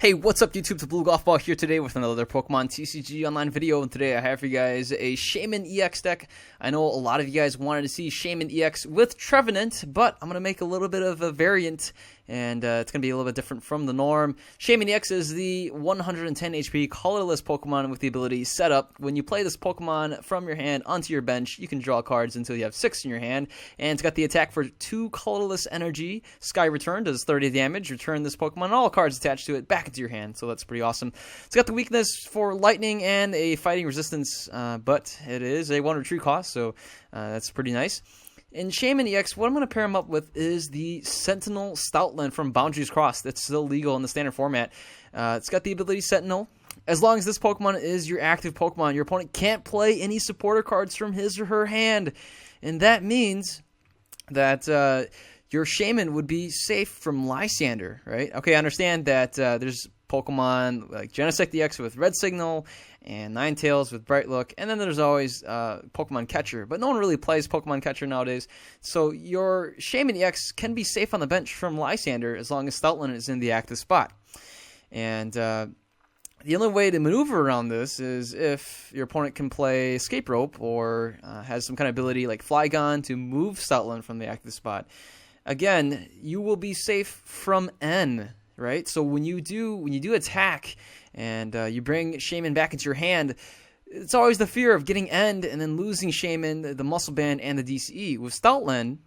Hey, what's up YouTube? It's Blue Golf Ball here today with another Pokemon TCG online video, and today I have for you guys a Shaymin EX deck. I know a lot of you guys wanted to see Shaymin EX with Trevenant, but I'm going to make a little bit of a variant, and it's going to be a little bit different from the norm. Shaymin EX is the 110 HP colorless Pokemon with the ability set up. When you play this Pokemon from your hand onto your bench, you can draw cards until you have 6 in your hand, and it's got the attack for 2 colorless energy. Sky Return does 30 damage. Return this Pokemon and all cards attached to it back into your hand, so that's pretty awesome. It's got the weakness for lightning and a fighting resistance, but it is a 1 retreat cost, so that's pretty nice. In Shaymin EX, what I'm going to pair him up with is the Sentinal Stoutland from Boundaries Crossed. That's still legal in the standard format. It's got the ability Sentinel. As long as this Pokemon is your active Pokemon, your opponent can't play any supporter cards from his or her hand, and that means that your Shaymin would be safe from Lysander, right? Okay, I understand that there's Pokemon like Genesect EX with Red Signal and Ninetales with Bright Look, and then there's always Pokemon Catcher, but no one really plays Pokemon Catcher nowadays. So your Shaymin EX can be safe on the bench from Lysander as long as Stoutland is in the active spot. And the only way to maneuver around this is if your opponent can play Escape Rope or has some kind of ability like Flygon to move Stoutland from the active spot. Again, you will be safe from N, right? So when you do attack and you bring Shaymin back into your hand, it's always the fear of getting End and then losing Shaymin, the Muscle Band, and the DCE. With Stoutland,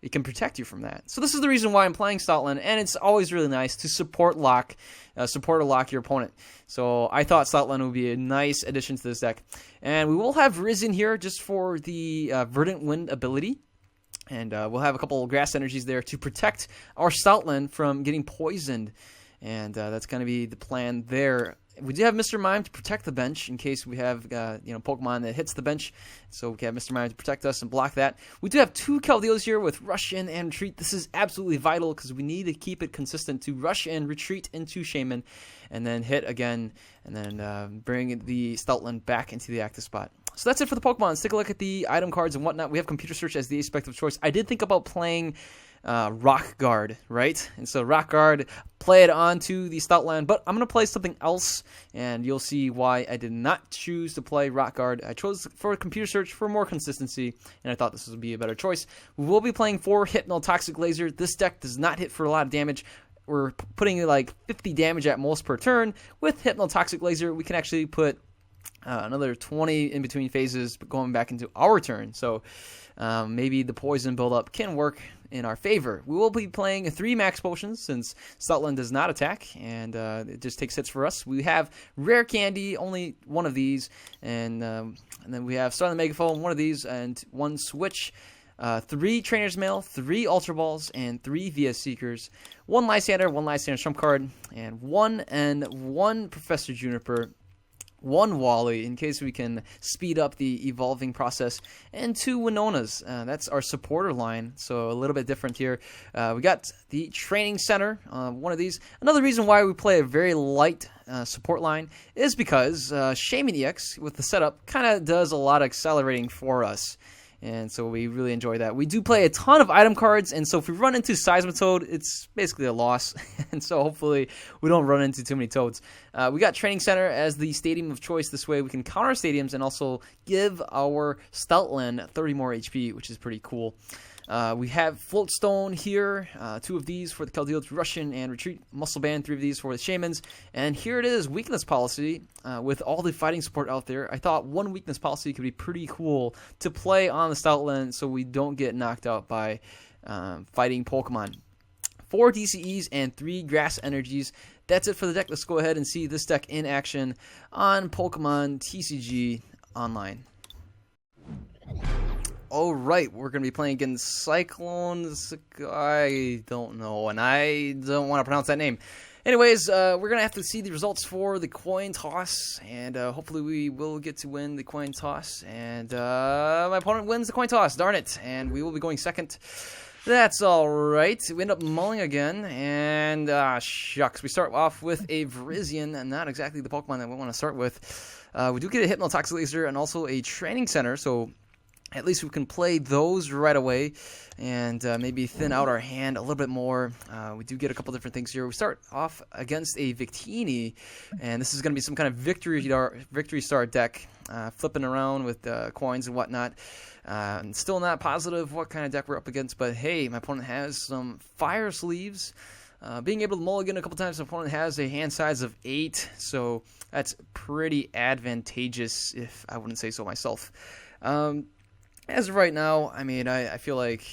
it can protect you from that. So this is the reason why I'm playing Stoutland, and it's always really nice to support or lock your opponent. So I thought Stoutland would be a nice addition to this deck. And we will have Risen here just for the Verdant Wind ability. And we'll have a couple of grass energies there to protect our Stoutland from getting poisoned. And that's going to be the plan there. We do have Mr. Mime to protect the bench in case we have Pokemon that hits the bench. So we can have Mr. Mime to protect us and block that. We do have 2 Keldeos here with Rush In and Retreat. This is absolutely vital because we need to keep it consistent to Rush In, Retreat into Shaymin, and then hit again, and then bring the Stoutland back into the active spot. So that's it for the Pokemon. Let's take a look at the item cards and whatnot. We have Computer Search as the aspect of choice. I did think about playing Rock Guard, right? And so Rock Guard, play it onto the Stoutland, but I'm going to play something else, and you'll see why I did not choose to play Rock Guard. I chose for Computer Search for more consistency, and I thought this would be a better choice. We will be playing 4 Hypnotoxic Laser. This deck does not hit for a lot of damage. We're putting like 50 damage at most per turn. With Hypnotoxic Laser, we can actually put another 20 in between phases going back into our turn. So maybe the poison buildup can work in our favor. We will be playing 3 max potions since Stoutland does not attack, and it just takes hits for us. We have Rare Candy, only 1 of these, and then we have Starling Megaphone, 1 of these, and 1 Switch. 3 Trainer's Mail, 3 Ultra Balls, and 3 VS Seekers, 1 Lysander, 1 Lysander Trump card, and 1 Professor Juniper, 1 Wally, in case we can speed up the evolving process, and 2 Winonas. That's our supporter line, so a little bit different here. We got the Training Center, 1 of these. Another reason why we play a very light support line is because Shaymin EX, with the setup, kind of does a lot of accelerating for us. And so we really enjoy that. We do play a ton of item cards, and so if we run into Seismitoad, it's basically a loss. And so hopefully we don't run into too many Toads. We got Training Center as the stadium of choice. This way we can counter stadiums and also give our Stoutland 30 more HP, which is pretty cool. We have Floatstone here, 2 of these for the Keldeos, Russian and Retreat, Muscle Band, 3 of these for the Shaymins, and here it is, Weakness Policy. With all the fighting support out there, I thought 1 Weakness Policy could be pretty cool to play on the Stoutland so we don't get knocked out by fighting Pokemon. 4 DCEs and 3 Grass Energies. That's it for the deck. Let's go ahead and see this deck in action on Pokemon TCG Online. Alright, we're going to be playing against Cyclones. I don't know, and I don't want to pronounce that name. Anyways, we're going to have to see the results for the coin toss, and hopefully we will get to win the coin toss. And my opponent wins the coin toss, darn it, and we will be going second. That's alright. We end up mulling again, and shucks. We start off with a Virizion, and not exactly the Pokemon that we want to start with. We do get a Hypnotoxic Laser and also a Training Center, so at least we can play those right away and maybe thin out our hand a little bit more. We do get a couple different things here. We start off against a Victini, and this is going to be some kind of victory star deck, flipping around with coins and whatnot. Still not positive what kind of deck we're up against, but hey, my opponent has some fire sleeves. Being able to mulligan a couple times, my opponent has a hand size of 8, so that's pretty advantageous, if I wouldn't say so myself. As of right now, I mean, I feel like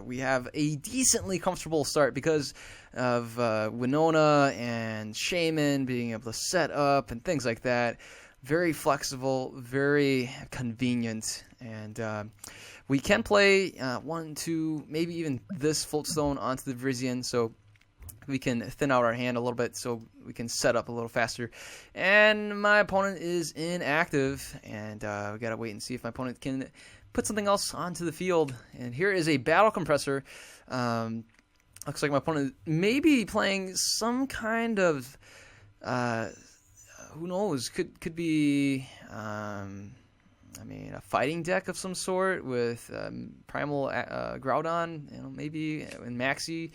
we have a decently comfortable start because of Winona and Shaymin being able to set up and things like that. Very flexible, very convenient, and we can play 1, 2, maybe even this Floatstone onto the Virizion, so we can thin out our hand a little bit so we can set up a little faster. And my opponent is inactive, and we gotta wait and see if my opponent can put something else onto the field. And here is a Battle Compressor. Looks like my opponent may be playing some kind of who knows, could be I mean, a fighting deck of some sort with Primal Groudon, you know, maybe in Maxi.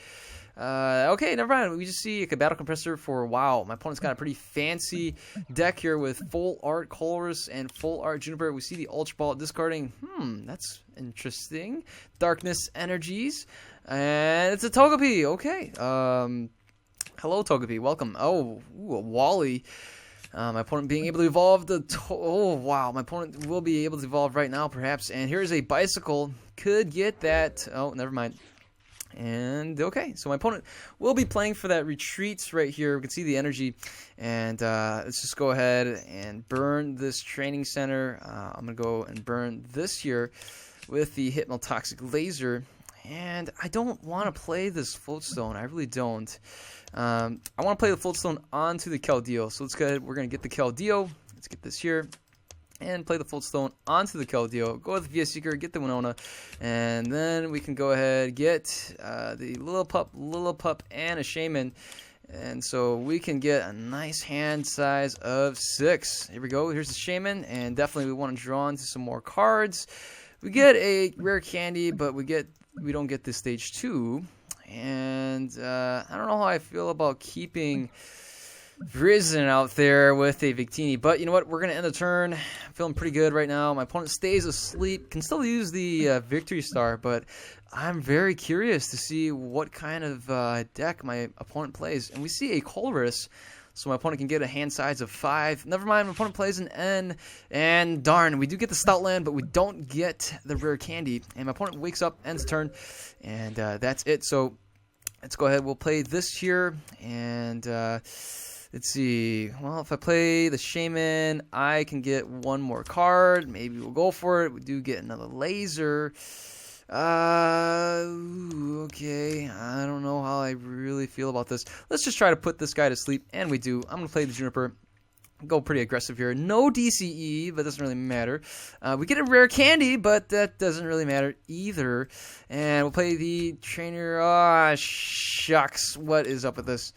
Okay, never mind. We just see a Battle Compressor for wow. My opponent's got a pretty fancy deck here with full art Colress and full art Juniper. We see the Ultra Ball discarding. That's interesting. Darkness Energies, and it's a Togepi. Okay. Hello, Togepi. Welcome. Oh, ooh, a Wally. My opponent being able to evolve oh wow, my opponent will be able to evolve right now perhaps, and here's a Bicycle, could get that, oh never mind, and okay, so my opponent will be playing for that retreat right here. We can see the energy, and let's just go ahead and burn this training center. I'm gonna go and burn this here with the Hypnotoxic Laser, and I don't want to play this Floatstone, I really don't. I want to play the Floatstone onto the Keldeo, so let's go ahead. We're going to get the Keldeo. Let's get this here and play the Floatstone onto the Keldeo. Go with the VS Seeker, get the Winona, and then we can go ahead get the Lillipup, and a Shaymin. And so we can get a nice hand size of 6. Here we go. Here's the Shaymin, and definitely we want to draw into some more cards. We get a rare candy, but we don't get this stage 2. And I don't know how I feel about keeping Virizion out there with a Victini, but you know what? We're going to end the turn. I'm feeling pretty good right now. My opponent stays asleep. Can still use the Victory Star, but I'm very curious to see what kind of deck my opponent plays. And we see a Colress, so my opponent can get a hand size of 5. Never mind, my opponent plays an N, and darn, we do get the Stoutland, but we don't get the rare candy. And my opponent wakes up, ends the turn, and that's it. So let's go ahead. We'll play this here, and let's see. Well, if I play the Shaymin, I can get one more card. Maybe we'll go for it. We do get another Laser. Okay, I don't know how I really feel about this. Let's just try to put this guy to sleep, and we do. I'm going to play the Juniper. Go pretty aggressive here. No DCE, but it doesn't really matter. We get a rare candy, but that doesn't really matter either. And we'll play the Trainer. Ah, shucks. What is up with this?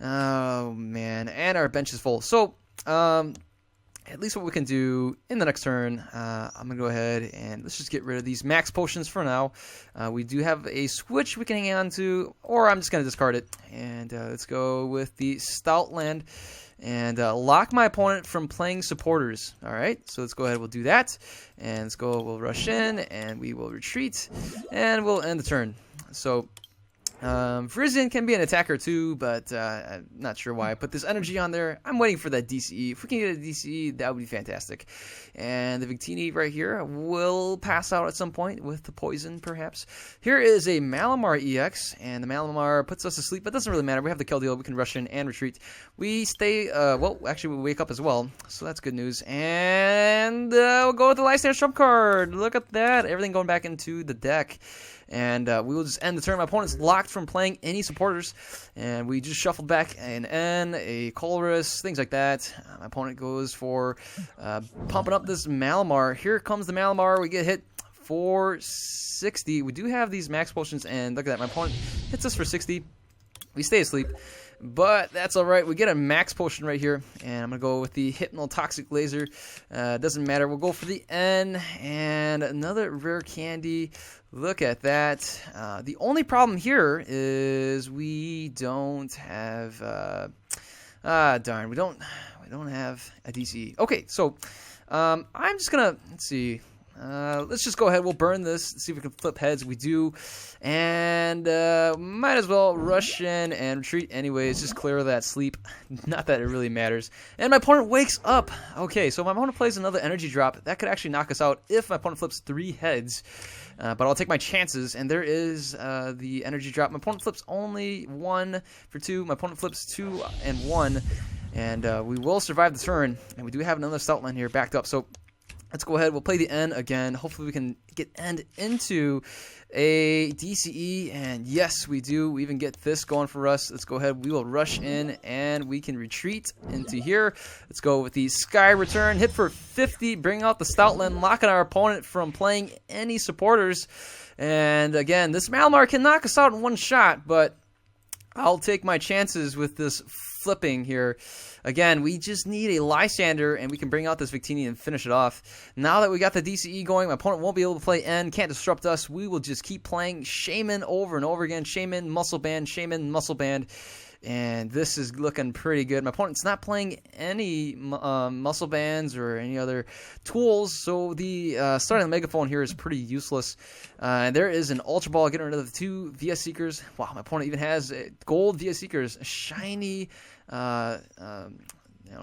Oh, man. And our bench is full. So, at least what we can do in the next turn, I'm going to go ahead and let's just get rid of these max potions for now. We do have a switch we can hang on to, or I'm just going to discard it. And let's go with the Stoutland and lock my opponent from playing supporters. All right, so let's go ahead. We'll do that. And let's go. We'll rush in, and we will retreat, and we'll end the turn. So Virizion can be an attacker too, but I'm not sure why I put this energy on there. I'm waiting for that DCE. If we can get a DCE, that would be fantastic. And the Victini right here will pass out at some point with the poison, perhaps. Here is a Malamar EX, and the Malamar puts us to sleep, but it doesn't really matter. We have the Keldeo. We can rush in and retreat. We stay, well, actually, we wake up as well, so that's good news. And we'll go with the Lifespan Trump card. Look at that. Everything going back into the deck. And we will just end the turn. My opponent's locked from playing any supporters. And we just shuffled back an N, a Colress, things like that. My opponent goes for pumping up this Malamar. Here comes the Malamar. We get hit for 60. We do have these max potions. And look at that. My opponent hits us for 60. We stay asleep. but that's all right. We get a max potion right here, and I'm gonna go with the hypnotoxic laser. Doesn't matter. We'll go for the N and another rare candy. Look at that. The only problem here is we don't have. Darn, we don't have a DCE. Okay, so I'm just gonna let's see. Let's just go ahead. We'll burn this. See if we can flip heads. We do. And might as well rush in and retreat anyways. Just clear that sleep. Not that it really matters. And my opponent wakes up. Okay, so my opponent plays another energy drop. That could actually knock us out if my opponent flips 3 heads. But I'll take my chances. And there is the energy drop. My opponent flips only 1 for 2. My opponent flips 2 and 1. And we will survive the turn. And we do have another stout line here backed up. So let's go ahead. We'll play the N again. Hopefully we can get N into a DCE. And yes, we do. We even get this going for us. Let's go ahead. We will rush in and we can retreat into here. Let's go with the Sky Return. Hit for 50. Bring out the Stoutland. Locking our opponent from playing any supporters. And again, this Malamar can knock us out in one shot. But I'll take my chances with this flipping here. Again, we just need a Lysander, and we can bring out this Victini and finish it off. Now that we got the DCE going, my opponent won't be able to play N, can't disrupt us. We will just keep playing Shaymin over and over again. Shaymin, Muscle Band, Shaymin, Muscle Band. And this is looking pretty good. My opponent's not playing any muscle bands or any other tools, so the starting the megaphone here is pretty useless. And there is an Ultra Ball, getting rid of the 2 VS Seekers. Wow, my opponent even has gold VS Seekers, shiny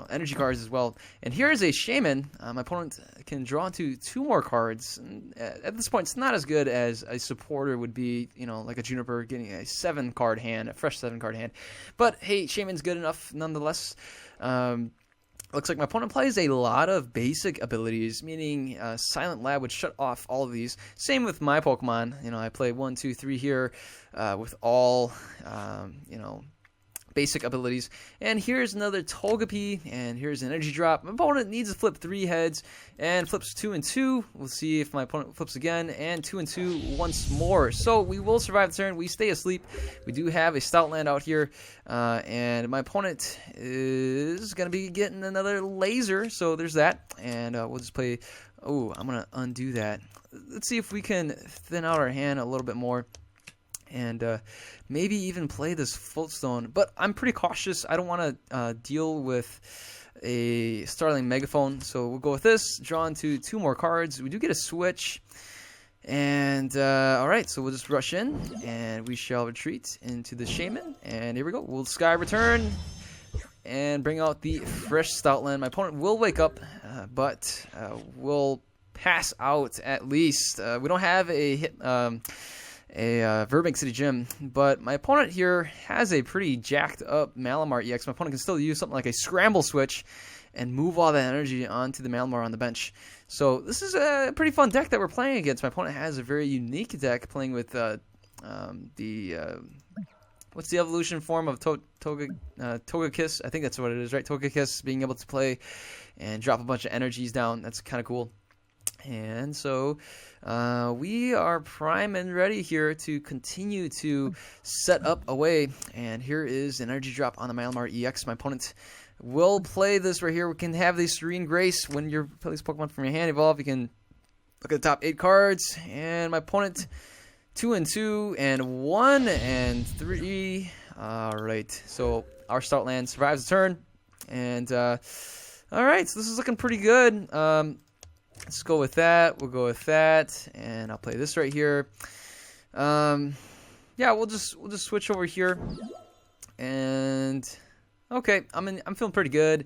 energy cards as well. And here is a Shaymin. My opponent can draw into 2 more cards. And at this point, it's not as good as a supporter would be, like a Juniper getting a 7-card hand, a fresh 7-card hand. But hey, Shaymin's good enough nonetheless. Looks like my opponent plays a lot of basic abilities, meaning Silent Lab would shut off all of these. Same with my Pokemon. I play 1, 2, 3 here with all, basic abilities. And here's another Togepi, and here's an energy drop. My opponent needs to flip 3 heads and flips 2 and 2. We'll see if my opponent flips again, and 2 and 2 once more. So we will survive the turn. We stay asleep. We do have a Stoutland out here, and my opponent is going to be getting another laser. So there's that, and we'll just play. Oh, I'm going to undo that. Let's see if we can thin out our hand a little bit more. And maybe even play this Floatstone. But I'm pretty cautious. I don't want to deal with a Starling Megaphone. So we'll go with this. Draw into 2 more cards. We do get a switch. And alright, so we'll just rush in. And we shall retreat into the Shaymin. And here we go. We'll Sky Return. And bring out the fresh Stoutland. My opponent will wake up. But will pass out at least. We don't have a hit... Burbank City Gym, but my opponent here has a pretty jacked up Malamar EX. My opponent can still use something like a Scramble Switch and move all that energy onto the Malamar on the bench. So this is a pretty fun deck that we're playing against. My opponent has a very unique deck playing with what's the evolution form of Togekiss? I think that's what it is, right? Togekiss being able to play and drop a bunch of energies down. That's kind of cool. And so we are prime and ready here to continue to set up away. And here is an energy drop on the Malamar EX. My opponent will play this right here. We can have the Serene Grace. When you play this Pokemon from your hand evolve, you can look at the top 8 cards. And my opponent, 2 and 2 and 1 and 3. All right. So our Stoutland survives the turn. And all right. So this is looking pretty good. Let's go with that. We'll go with that, and I'll play this right here. Yeah, we'll just switch over here, and okay, I'm feeling pretty good.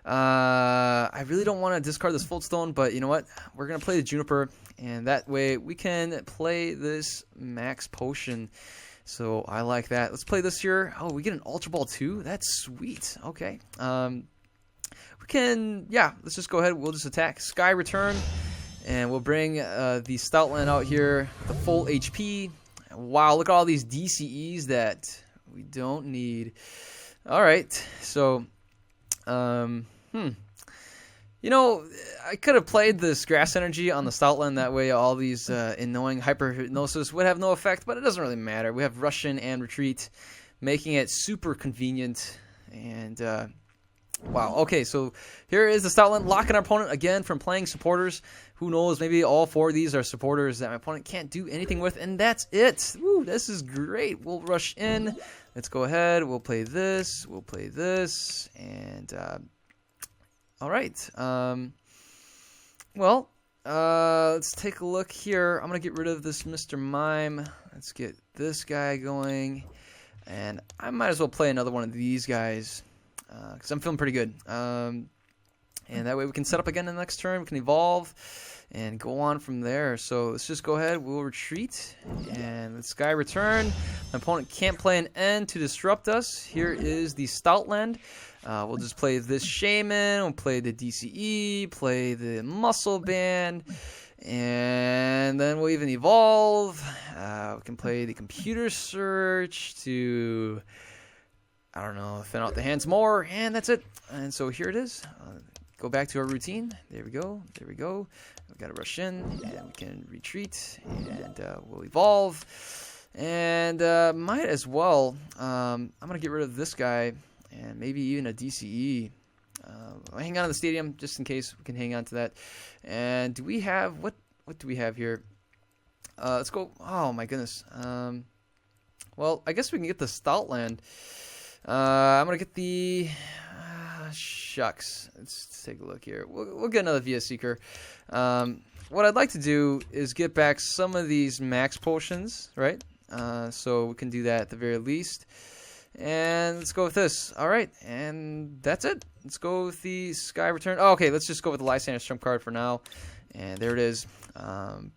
I really don't want to discard this Floatstone, but you know what? We're gonna play the Juniper, and that way we can play this Max Potion. So I like that. Let's play this here. Oh, we get an Ultra Ball too. That's sweet. Okay. Let's just go ahead. We'll just attack Sky Return, and we'll bring the Stoutland out here with the full HP. Wow, look at all these DCEs that we don't need. All right, so I could have played this Grass Energy on the Stoutland. That way all these annoying Hyper Hypnosis would have no effect, but it doesn't really matter. We have Russian and Retreat. making it super convenient. And wow, okay, so here is the Stoutland, locking our opponent again from playing supporters. Who knows, maybe all 4 of these are supporters that my opponent can't do anything with, and that's it. Woo, this is great. We'll rush in. Let's go ahead. We'll play this. We'll play this. And, all right. Well, let's take a look here. I'm going to get rid of this Mr. Mime. Let's get this guy going. And I might as well play another one of these guys. Because I'm feeling pretty good. And that way we can set up again in the next turn. We can evolve and go on from there. So let's just go ahead. We'll retreat. And let's Sky Return. My opponent can't play an end to disrupt us. Here is the Stoutland. We'll just play this Shaymin. We'll play the DCE. Play the Muscle Band. And then we'll even evolve. We can play the Computer Search to... I don't know, thin out the hands more, and that's it. And so here it is. Go back to our routine. There we go. There we go. We've got to rush in, and we can retreat, and we'll evolve. And might as well, I'm going to get rid of this guy, and maybe even a DCE. I'll hang on to the stadium, just in case we can hang on to that. And do we have, what do we have here? Let's go, oh my goodness. Well, I guess we can get the Stoutland. I'm going to get the... shucks. Let's take a look here. We'll get another VS Seeker. What I'd like to do is get back some of these max potions, right? So we can do that at the very least. And let's go with this. All right, and that's it. Let's go with the Sky Return. Oh, okay, let's just go with the Lysander's Trump card for now. And there it is.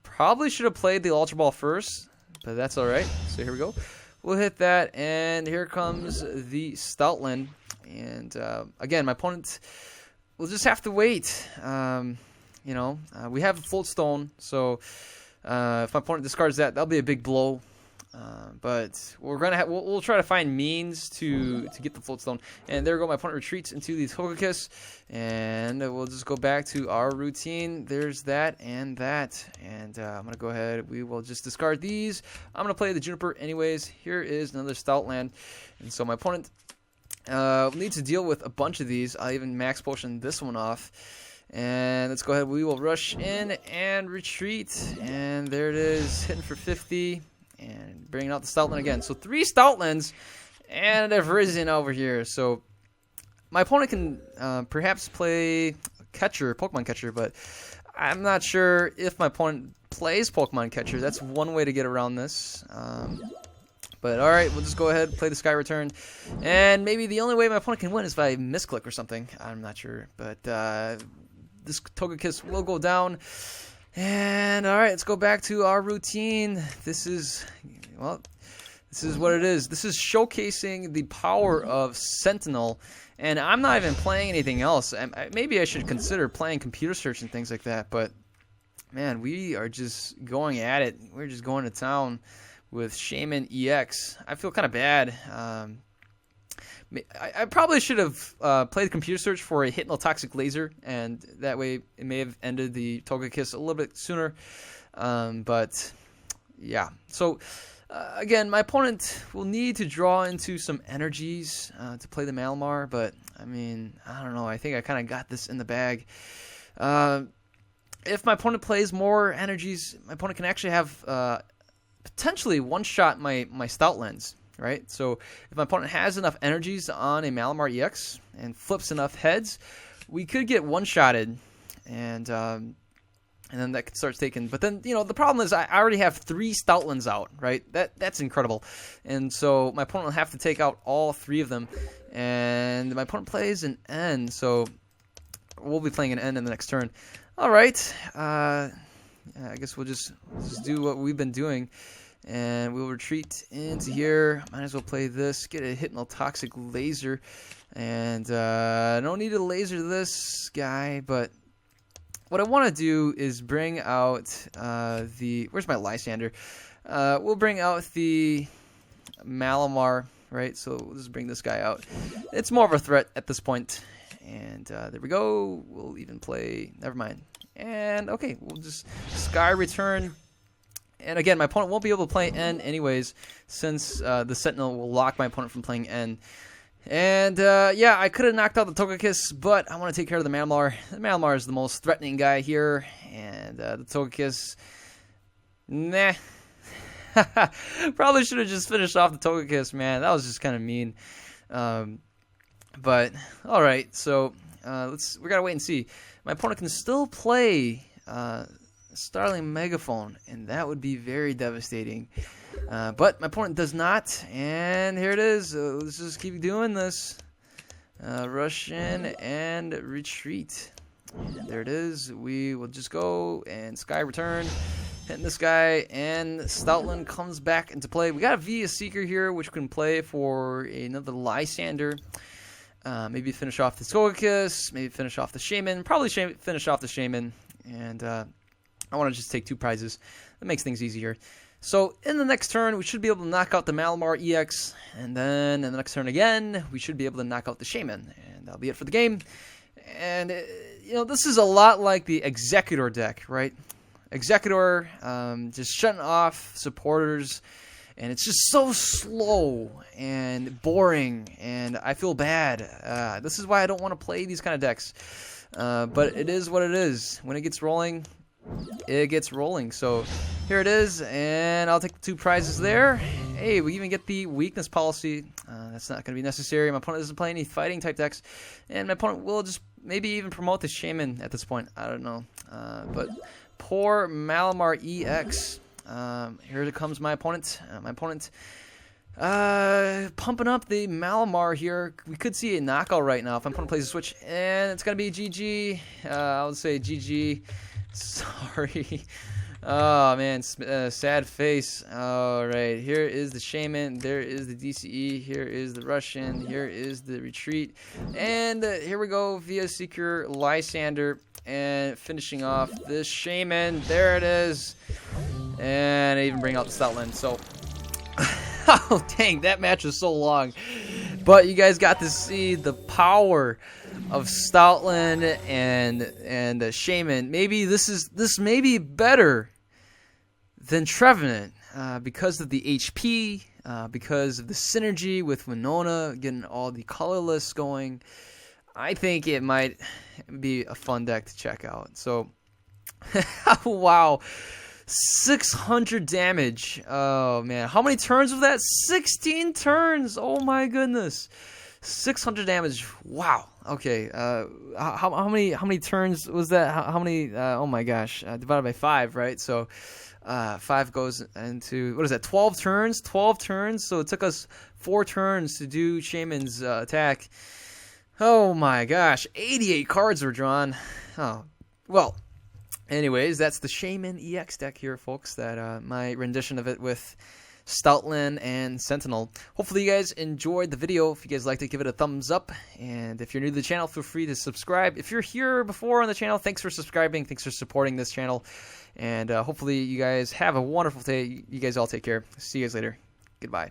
Probably should have played the Ultra Ball first, but that's all right. So here we go. We'll hit that, and here comes the Stoutland. And again, my opponent will just have to wait. You know, we have a Float Stone, so if my opponent discards that, that'll be a big blow. But we're gonna we'll try to find means to get the Float Stone. And there we go. My opponent retreats into the Togekiss, and we'll just go back to our routine. There's that and that, and I'm gonna go ahead. We will just discard these. I'm gonna play the Juniper anyways. Here is another Stoutland, and so my opponent needs to deal with a bunch of these. I'll even max potion this one off. And let's go ahead. We will rush in and retreat, and there it is, hitting for 50. And bringing out the Stoutland again. So 3 Stoutlands, and they've risen over here. So my opponent can perhaps play catcher, Pokemon catcher, but I'm not sure if my opponent plays Pokemon catcher. That's one way to get around this. But all right, we'll just go ahead, play the Sky Return. And maybe the only way my opponent can win is if I misclick or something. I'm not sure. But this Togekiss will go down. And all right, let's go back to our routine. This is what it is. This is showcasing the power of Sentinel, and I'm not even playing anything else. Maybe I should consider playing Computer Search and things like that, but man, we are just going at it. We're just going to town with Shaymin EX. I feel kind of bad. I probably should have played Computer Search for a Hypnotoxic Laser, and that way it may have ended the Togekiss a little bit sooner. But yeah, so again, my opponent will need to draw into some energies to play the Malamar, but I mean, I don't know. I think I kind of got this in the bag. If my opponent plays more energies, my opponent can actually have potentially one-shot my Stoutlands. Right, so if my opponent has enough energies on a Malamar EX and flips enough heads, we could get one-shotted, and then that starts taking. But then, you know, the problem is I already have 3 Stoutlands out, right? That's incredible, and so my opponent will have to take out all 3 of them, and my opponent plays an N, so we'll be playing an N in the next turn. All right, I guess we'll just do what we've been doing. And we'll retreat into here. Might as well play this. Get a Hypnotoxic Laser. And I don't need to laser this guy, but what I want to do is bring out the... Where's my Lysander? We'll bring out the Malamar, right? So we'll just bring this guy out. It's more of a threat at this point. And there we go. We'll even play... Never mind. And, okay, we'll just Sky Return. And again, my opponent won't be able to play N anyways, since the Sentinel will lock my opponent from playing N. And yeah, I could have knocked out the Togekiss, but I want to take care of the Malamar. The Malamar is the most threatening guy here, and the Togekiss, nah. Probably should have just finished off the Togekiss, man. That was just kind of mean. But all right, so we gotta wait and see. My opponent can still play Starling Megaphone, and that would be very devastating. But my opponent does not, and here it is. Let's just keep doing this. Rush in and retreat. And there it is. We will just go and Sky Return, hitting this guy, and Stoutland comes back into play. We got a Via Seeker here, which we can play for another Lysander. Maybe finish off the Togekiss, maybe finish off the Shaymin, probably finish off the Shaymin, and I want to just take 2 prizes. That makes things easier. So in the next turn, we should be able to knock out the Malamar EX, and then in the next turn again, we should be able to knock out the Shaymin, and that'll be it for the game. And you know, this is a lot like the Executor deck, right? Executor, just shutting off supporters, and it's just so slow and boring, and I feel bad. This is why I don't want to play these kind of decks. But it is what it is. When it gets rolling, it gets rolling. So here it is, and I'll take the 2 prizes there. Hey, we even get the weakness policy. That's not going to be necessary. My opponent doesn't play any fighting type decks, and my opponent will just maybe even promote the Shaymin at this point. I don't know. But poor Malamar EX. Here comes my opponent. Pumping up the Malamar here. We could see a knockout right now if my opponent plays a switch, and it's going to be GG. I would say GG. Sorry. Oh, man. Sad face. All right. Here is the Shaymin. There is the DCE. Here is the Russian. Here is the retreat. And here we go. Via Seeker, Lysander, and finishing off this Shaymin. There it is. And I even bring out the Stoutland. So, oh, dang. That match was so long. But you guys got to see the power of Stoutland and Shaymin. Maybe this may be better than Trevenant because of the HP, because of the synergy with Winona, getting all the colorless going. I think it might be a fun deck to check out. So, wow. 600 damage. Oh, man. How many turns was that? 16 turns. Oh, my goodness. 600 damage. Wow. Okay. How many turns was that? How many? Oh, my gosh. Divided by 5, right? So 5 goes into, what is that, 12 turns? 12 turns. So it took us 4 turns to do Shaymin's attack. Oh, my gosh. 88 cards were drawn. Oh, well. Anyways, that's the Shaymin EX deck here, folks. That my rendition of it with Stoutland and Sentinel. Hopefully you guys enjoyed the video. If you guys liked it, give it a thumbs up. And if you're new to the channel, feel free to subscribe. If you're here before on the channel, thanks for subscribing. Thanks for supporting this channel. And hopefully you guys have a wonderful day. You guys all take care. See you guys later. Goodbye.